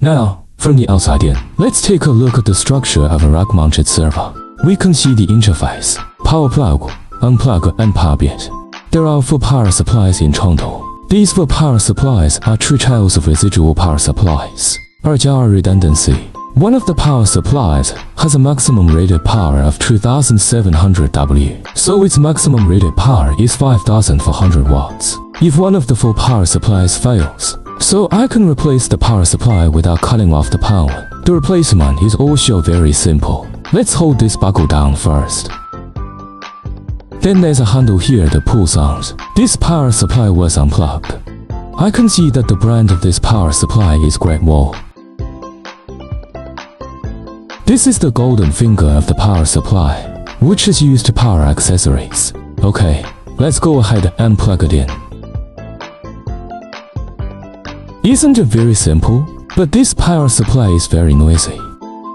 Now, from the outside in, let's take a look at the structure of a rack-mounted server. We can see the interface, power plug, unplug, and power bit. There are 4 power supplies in total. These 4 power supplies are true tails of residual power supplies, or JR redundancy. One of the power supplies has a maximum rated power of 2700 W, so its maximum rated power is 5400 watts. If one of the 4 power supplies fails, so I can replace the power supply without cutting off the power. The replacement is also very simple. Let's hold this buckle down first. Then there's a handle here that pulls out. This power supply was unplugged. I can see that the brand of this power supply is Great Wall. This is the golden finger of the power supply, which is used to power accessories. Okay, let's go ahead and plug it in. Isn't it very simple? But this power supply is very noisy.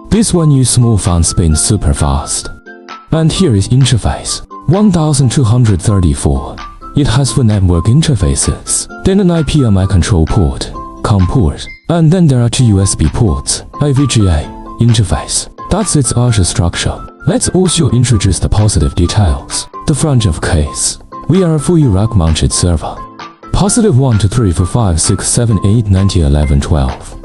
This one uses small fan spins super fast. And here is interface 1234. It has 4 network interfaces, then an IPMI control port, COM port, and then there are 2 USB ports, VGA, interface. That's its archer structure. Let's also introduce the positive details. The front of case. We are a fully rack-mounted server. Positive 1, 2, 3, 4, 5, 6, 7, 8, 9, 10, 11, 12.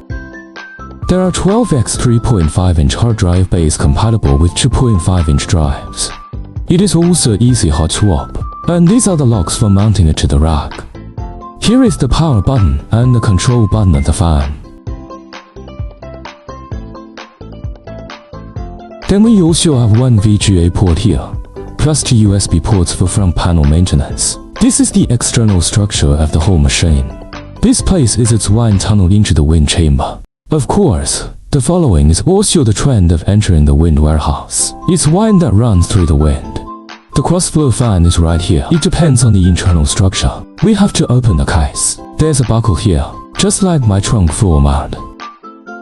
There are 12x 3.5-inch hard drive bays compatible with 2.5-inch drives. It is also easy hot swap, and these are the locks for mounting it to the rack. Here is the power button and the control button of the fan. Then we also have 1 VGA port here, plus 2 USB ports for front panel maintenance. This is the external structure of the whole machine. This place is its wind tunnel into the wind chamber. Of course, the following is also the trend of entering the wind warehouse. It's wind that runs through the wind. The cross-flow fan is right here. It depends on the internal structure. We have to open the case. There's a buckle here, just like my trunk floor mount.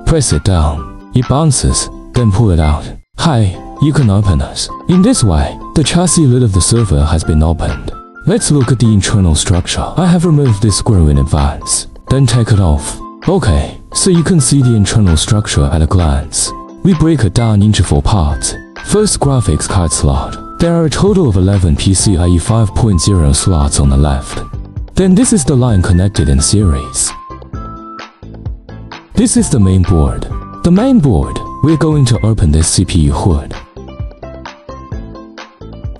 Press it down. It bounces, then pull it out. Hi, you can open it. In this way, the chassis lid of the server has been opened. Let's look at the internal structure. I have removed this screw in advance, then take it off. Okay, so you can see the internal structure at a glance. We break it down into 4 parts. First, graphics card slot. There are a total of 11 PCIe 5.0 slots on the left. Then this is the line connected in series. This is the main board. The main board, we're going to open this CPU hood.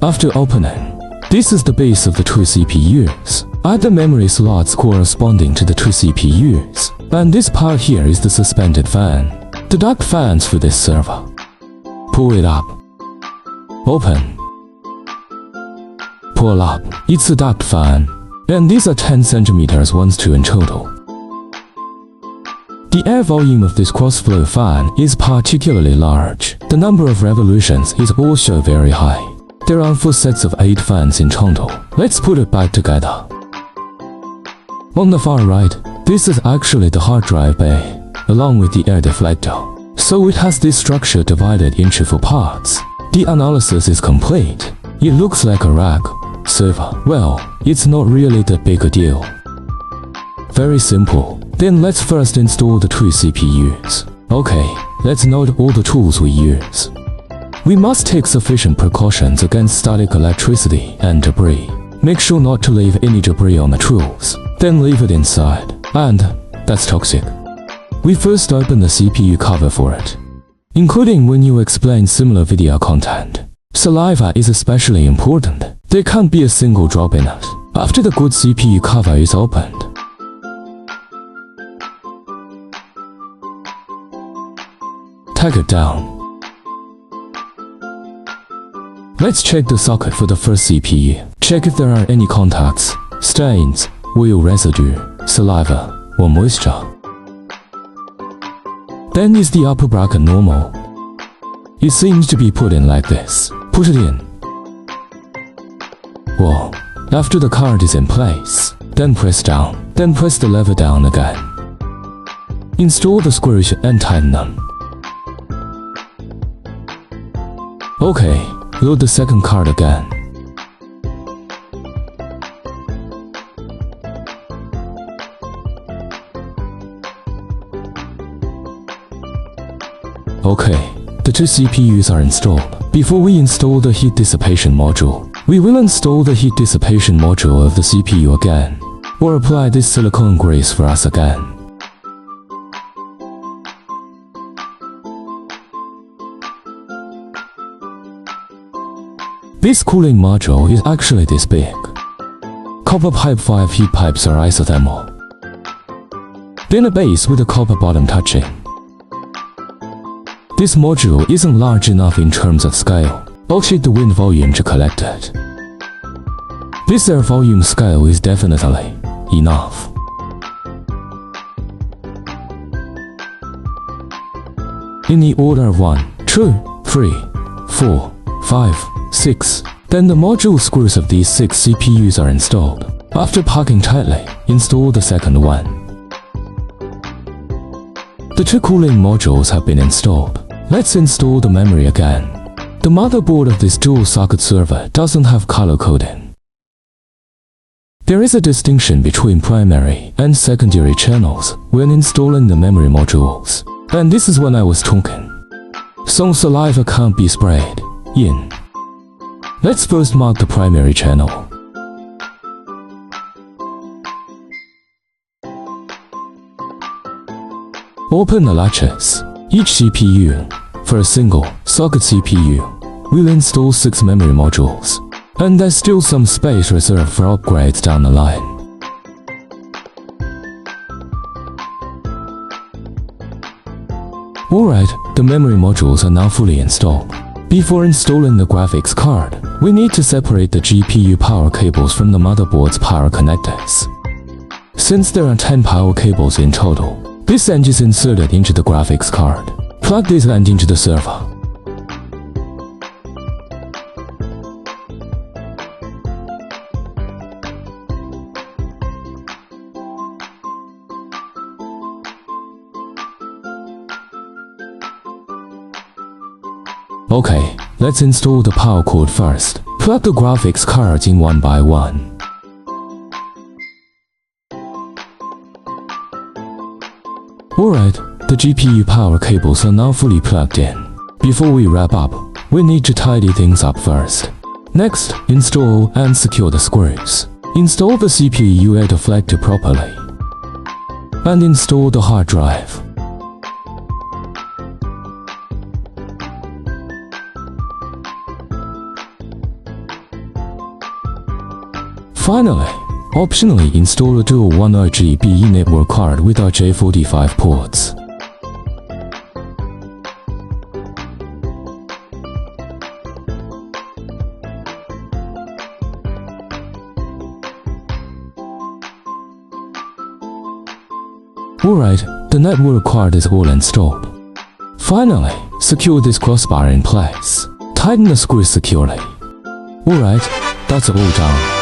After opening, this is the base of the 2 CPUs. Add the memory slots corresponding to the 2 CPUs. And this part here is the suspended fan. The duct fans for this server. Pull it up. Open. Pull up. It's a duct fan. And these are 10 centimeters ones too in total. The air volume of this cross-flow fan is particularly large. The number of revolutions is also very high. There are 4 sets of 8 fans in total. Let's put it back together. On the far right, this is actually the hard drive bay, along with the air deflector. So it has this structure divided into 4 parts. The analysis is complete. It looks like a rack server. Well, it's not really that big a deal. Very simple. Then let's first install the 2 CPUs. Okay, let's note all the tools we use. We must take sufficient precautions against static electricity and debris. Make sure not to leave any debris on the tools. Then leave it inside. And that's toxic. We first open the CPU cover for it, including when you explain similar video content. Saliva is especially important. There can't be a single drop in it. After the good CPU cover is opened, take it down. Let's check the socket for the first CPU. Check if there are any contacts, stains, oil residue, saliva, or moisture. Then is the upper bracket normal? It seems to be put in like this. Put it in. Well, after the card is in place, then press down. Then press the lever down again. Install the screws and tighten them. Okay, load the second card again. Okay, the two CPUs are installed. Before we install the heat dissipation module, we will install the heat dissipation module of the CPU again, or apply this silicone grease for us again. This cooling module is actually this big. Copper pipe 5 heat pipes are isothermal. Then a base with a copper bottom touching. This module isn't large enough in terms of scale. I'll check the wind volume to collect it. This air volume scale is definitely enough. In the order of 1, 2, 3, 4, 5, 6. Then the module screws of these 6 CPUs are installed. After packing tightly, install the second one. The two cooling modules have been installed. Let's install the memory again. The motherboard of this dual-socket server doesn't have color coding. There is a distinction between primary and secondary channels when installing the memory modules. And this is when I was talking. Some saliva can't be sprayed in. Let's first mark the primary channel. Open the latches. Each CPU, for a single socket CPU, will install 6 memory modules. And there's still some space reserved for upgrades down the line. Alright, the memory modules are now fully installed. Before installing the graphics card, we need to separate the GPU power cables from the motherboard's power connectors. Since there are 10 power cables in total, this end is inserted into the graphics card. Plug this end into the server. Okay, let's install the power cord first. Plug the graphics cards in one by one. Alright, the GPU power cables are now fully plugged in. Before we wrap up, we need to tidy things up first. Next, install and secure the screws. Install the CPU deflector properly. And install the hard drive. Finally, optionally install a dual 1 RGB network card with RJ45 ports. Alright, the network card is all installed. Finally, secure this crossbar in place. Tighten the screws securely. Alright, that's all done.